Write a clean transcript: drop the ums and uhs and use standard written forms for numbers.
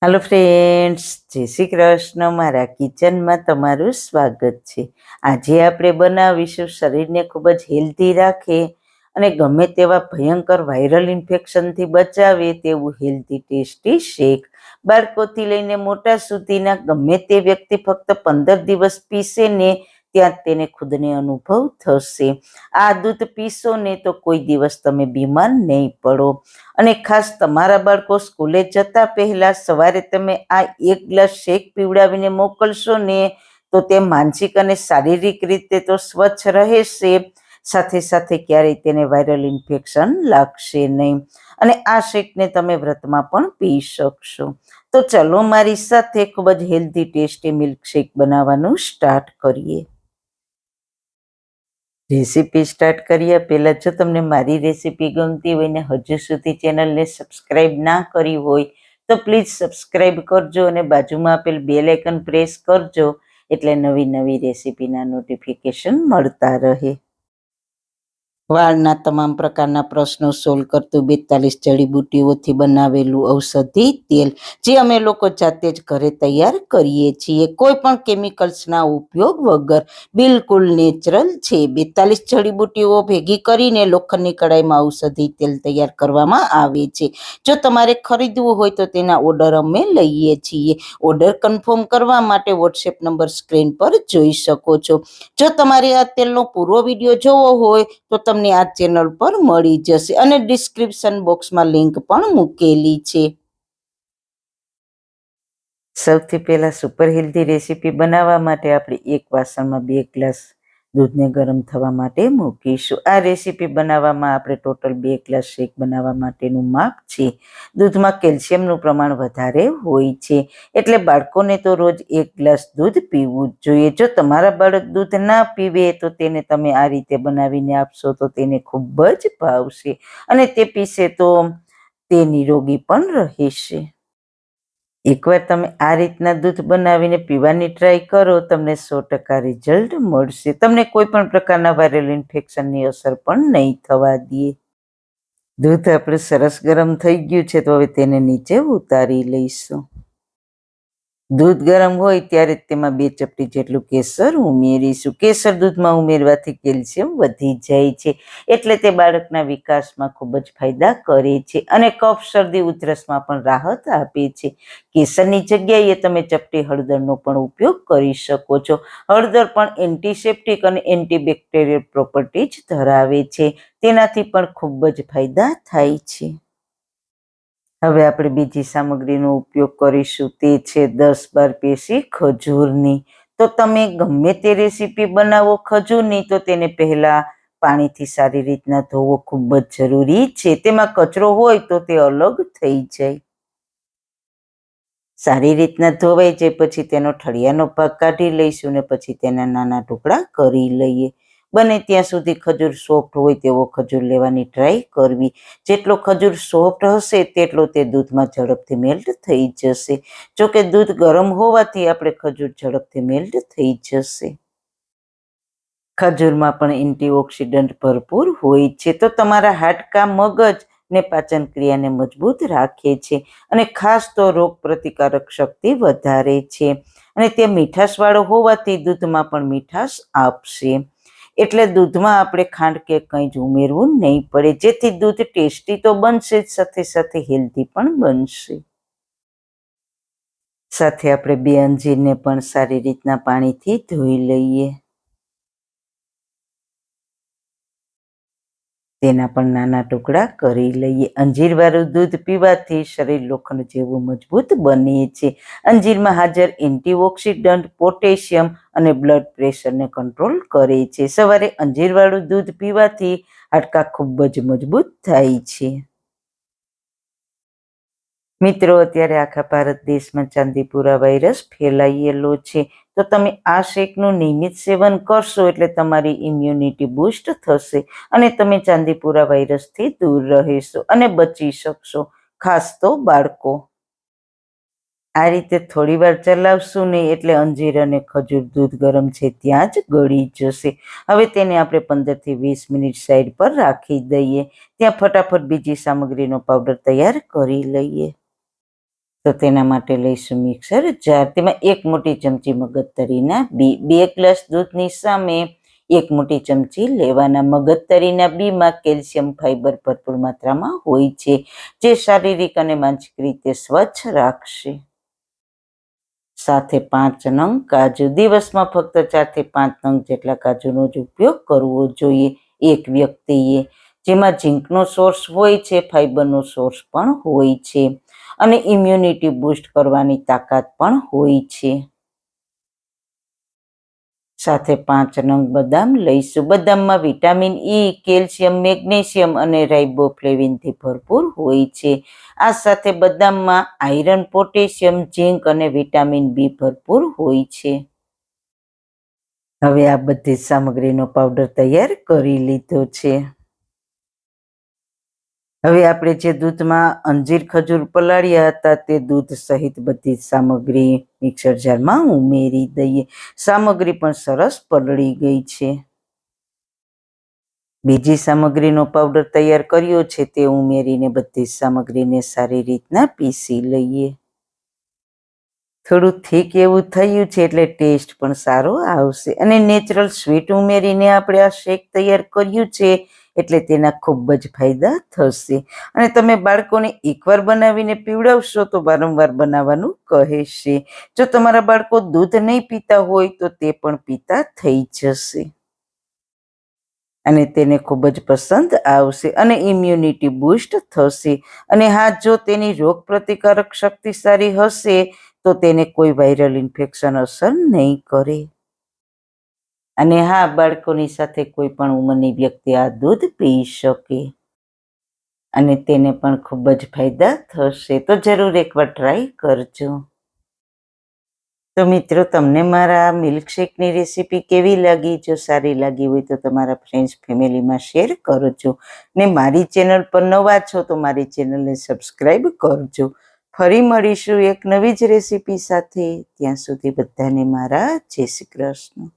Hello friends, जय श्री कृष्ण। मारा kitchen में तमारुं स्वागत है। आज आपणे बनावीशुं शरीरने खूब ज हेल्धी राखे अने गमे तेवा भयंकर वायरल इन्फेक्शन थी बचावे तेवुं हेल्धी टेस्टी शेक। बाळकोथी लईने मोटा सुधीना गमे ते व्यक्ति फक्त 15 दिवस पीसे ने त्यां तेने खुदने अनुभव थशे। आ दूध पीशो ने तो कोई दिवस तमे बीमार नहीं पड़ो। અને ખાસ તમારા બાળકો સ્કૂલે જતા પહેલા સવારે તમે આ એક ગ્લાસ શેક પીવડાવીને મોકલશો ને તો તે માનસિક અને શારીરિક રીતે તો સ્વચ્છ રહેશે, સાથે સાથે ક્યારેય તેને વાયરલ ઇન્ફેક્શન લાગશે નહીં અને આ શેકને તમે વ્રતમાં પણ પી શકશો। તો ચલો મારી સાથે ખૂબ જ હેલ્ધી ટેસ્ટી મિલ્કશેક બનાવવાનું સ્ટાર્ટ કરીએ। રેસીપી સ્ટાર્ટ કર્યા પહેલા જો તમને મારી રેસીપી ગમતી હોય ને હજુ સુધી ચેનલને સબસ્ક્રાઇબ ના કરી હોય તો પ્લીઝ સબસ્ક્રાઇબ કરજો અને બાજુમાં આપેલ બેલ આઇકન પ્રેસ કરજો એટલે નવી નવી રેસીપીના નોટિફિકેશન મળતા રહે। વાળના તમામ પ્રકારના પ્રશ્નો સોલ્વ કરતું 42 જડીબુટ્ટીઓથી બનાવેલું ઔષધિ તેલ જે અમે લોકો જાતે જ ઘરે તૈયાર કરીએ છીએ, કોઈ પણ કેમિકલ્સના ઉપયોગ વગર, બિલકુલ નેચરલ છે। 42 જડીબુટ્ટીઓ ભેગી કરીને લોખંડની કડાઈમાં ઔષધિ તેલ તૈયાર કરવામાં આવે છે। જો તમારે ખરીદવું હોય તો તેના ઓર્ડર અમે લઈએ છીએ। ઓર્ડર કન્ફર્મ કરવા માટે વોટ્સએપ નંબર સ્ક્રીન પર જોઈ શકો છો। જો તમારે આ તેલનો પૂરો વિડીયો જોવો હોય તો તમને આ ચેનલ પર મળી જશે અને ડિસ્ક્રિપ્શન બોક્સમાં લિંક પણ મૂકેલી છે। સૌથી પહેલા સુપર હેલ્ધી રેસીપી બનાવવા માટે આપણે એક વાસણમાં 2 ગ્લાસ દૂધને ગરમ થવા માટે મૂકીશું। આ રેસીપી બનાવવામાં આપણે ટોટલ 2 ગ્લાસ શેક બનાવવા માટેનું માપ છે। દૂધમાં કેલ્શિયમનું પ્રમાણ વધારે હોય છે એટલે બાળકોને તો રોજ 1 ગ્લાસ દૂધ પીવું જ જોઈએ। જો તમારા બાળક દૂધ ના પીવે તો તેને તમે આ રીતે બનાવીને આપશો તો તેને ખૂબ જ ભાવશે અને તે પીશે તો તે નિરોગી પણ રહેશે। એકવાર તમે આ રીતના દૂધ બનાવીને પીવાની ટ્રાય કરો, તમને 100% રિઝલ્ટ મળશે। તમને કોઈ પણ પ્રકારના વાયરલ ઇન્ફેક્શનની અસર પણ નહીં થવા દે। દૂધ આપણું સરસ ગરમ થઈ ગયું છે તો હવે તેને નીચે ઉતારી લઈશું। દૂધ ગરમ હોય ત્યારે તેમાં 2 ચપટી જેટલું કેસર ઉમેરીશું। કેસર દૂધમાં ઉમેરવાથી કેલ્શિયમ વધી જાય છે એટલે તે બાળકના વિકાસમાં ખૂબ જ ફાયદા કરે છે અને કફ, શરદી, ઉધરસમાં પણ રાહત આપે છે। કેસરની જગ્યાએ તમે ચપટી હળદરનો પણ ઉપયોગ કરી શકો છો। હળદર પણ એન્ટિસેપ્ટિક અને એન્ટીબેક્ટેરિયલ પ્રોપર્ટીઝ ધરાવે છે, તેનાથી પણ ખૂબ જ ફાયદા થાય છે। હવે આપણે બીજી સામગ્રીનો ઉપયોગ કરીશું, તે છે 10-12 પેશી ખજૂરની। તો તમે ગમે તે રેસીપી બનાવો ખજૂરની તો તેને પહેલા પાણીથી સારી રીતના ધોવો ખૂબ જ જરૂરી છે। તેમાં કચરો હોય તો તે અલગ થઈ જાય। સારી રીતના ધોવાઈ જાય પછી તેનો ઠળિયાનો ભાગ કાઢી લઈશું ને પછી તેના નાના ટુકડા કરી લઈએ। બને ત્યાં સુધી ખજૂર સોફ્ટ હોય તેવો ખજૂર લેવાની ટ્રાય કરવી। જેટલો ખજૂર સોફ્ટ હશે તેટલો તે દૂધમાં ઝડપથી મેલ્ટ થઈ જશે। જો કે દૂધ ગરમ હોવાથી આપણે ખજૂર ઝડપથી મેલ્ટ થઈ જશે। ખજૂરમાં પણ એન્ટીઓક્સિડન્ટ ભરપૂર હોય છે તો તમારા હાડકાં, મગજ ને પાચન ક્રિયાને મજબૂત રાખે છે અને ખાસ તો રોગ પ્રતિકારક શક્તિ વધારે છે અને તે મીઠાશવાળો હોવાથી દૂધમાં પણ મીઠાશ આપશે। એટલે દૂધમાં આપણે ખાંડ કે કંઈ જ ઉમેરવું નહીં પડે, જેથી દૂધ ટેસ્ટી તો બનશે જ સાથે સાથે હેલ્ધી પણ બનશે। સાથે આપણે 2 અંજીરને પણ સારી રીતના પાણીથી ધોઈ લઈએ। તેના પણ નાના ટુકડા કરી લઈએ। અંજીરવાળું દૂધ પીવાથી શરીર લોખંડ જેવું મજબૂત બને છે। અંજીરમાં હાજર એન્ટીઓક્સિડન્ટ પોટેશિયમ અને બ્લડ પ્રેશરને કંટ્રોલ કરે છે। સવારે અંજીરવાળું દૂધ પીવાથી હાડકાં ખૂબ જ મજબૂત થાય છે। મિત્રો, અત્યારે આખા ભારત દેશમાં ચાંદીપુરા વાયરસ ફેલાયેલો છે તો તમે આ શેકનું નિયમિત સેવન કરશો એટલે તમારી ઇમ્યુનિટી બૂસ્ટ થશે અને તમે ચાંદીપુરા વાયરસથી દૂર રહેશો અને બચી શકશો, ખાસ તો બાળકો। આ રીતે થોડી વાર ચલાવશું નહીં એટલે અંજીર અને ખજૂર દૂધ ગરમ છે ત્યાં જ ગળી જશે. હવે તેને આપણે 15 થી 20 મિનિટ સાઈડ પર રાખી દઈએ. ત્યાં ફટાફટ બીજી સામગ્રીનો પાવડર તૈયાર કરી લઈએ. તો તેના માટે લઈશું મિક્સર જાર. તેમાં 1 મોટી ચમચી મગજતરીના બી, 2 ગ્લાસ દૂધની સામે 1 મોટી ચમચી લેવાના. મગજતરીના બીમાં કેલ્શિયમ ફાઈબર ભરપૂર માત્રામાં હોય છે, જે શારીરિક અને માનસિક રીતે સ્વચ્છ રાખશે. સાથે 5 નંગ કાજુ. દિવસમાં ફક્ત 4 થી 5 નંગ જેટલા કાજુનો જ ઉપયોગ કરવો જોઈએ એક વ્યક્તિએ. જેમાં ઝીંકનો સોર્સ હોય છે, ફાઈબરનો સોર્સ પણ હોય છે અને ઇમ્યુનિટી બૂસ્ટ કરવાની તાકાત પણ હોય છે. સાથે 5 નંગ બદામ લઈશું. બદામમાં વિટામિન ઈ, કેલ્શિયમ, મેગ્નેશિયમ અને રાઇબોફ્લેવિનથી ભરપૂર હોય છે. આ સાથે બદામમાં આયરન, પોટેશિયમ, ઝીંક અને વિટામિન બી ભરપૂર હોય છે. હવે આ બધી સામગ્રીનો પાવડર તૈયાર કરી લીધો છે. હવે આપણે જે દૂધમાં અંજીર ખજૂર પલાળ્યા હતા તે દૂધ સહિત બધી સામગ્રી મિક્સર જારમાં ઉમેરી દઈએ. સામગ્રી પણ સરસ પલળી ગઈ છે. બીજી સામગ્રીનો પાવડર તૈયાર કર્યો છે તે ઉમેરીને બધી સામગ્રીને સારી રીતના પીસી લઈએ. થોડું થીક એવું થયું છે એટલે ટેસ્ટ પણ સારો આવશે. અને નેચરલ સ્વીટ ઉમેરીને આપણે આ શેક તૈયાર કર્યું છે એટલે તેના ખૂબ જ ફાયદા થશે. અને તમે બાળકોને એકવાર બનાવીને પીવડાવશો તો વારંવાર બનાવવાનું કહેશે. જો તમારા બાળકો દૂધ નહીં પીતા હોય તો તે પણ પીતા થઈ જશે અને તેને ખૂબ જ પસંદ આવશે અને ઇમ્યુનિટી બૂસ્ટ થશે. અને હા, જો તેની રોગ પ્રતિકારક શક્તિ સારી હશે તો તેને કોઈ વાયરલ ઇન્ફેક્શન અસર નહીં કરે. અને હા, બાળકોની સાથે કોઈ પણ ઉંમરની વ્યક્તિ આ દૂધ પી શકે અને તેને પણ ખૂબ જ ફાયદા થશે. તો જરૂર એકવાર ટ્રાય કરજો. તો મિત્રો, તમને મારા મિલ્કશેકની રેસીપી કેવી લાગી? જો સારી લાગી હોય તો તમારા ફ્રેન્ડ્સ ફેમિલીમાં શેર કરજો. ને મારી ચેનલ પર નવા છો તો મારી ચેનલને સબસ્ક્રાઈબ કરજો. ફરી મળીશું એક નવી જ રેસીપી સાથે. ત્યાં સુધી બધાને મારા જય શ્રી કૃષ્ણ.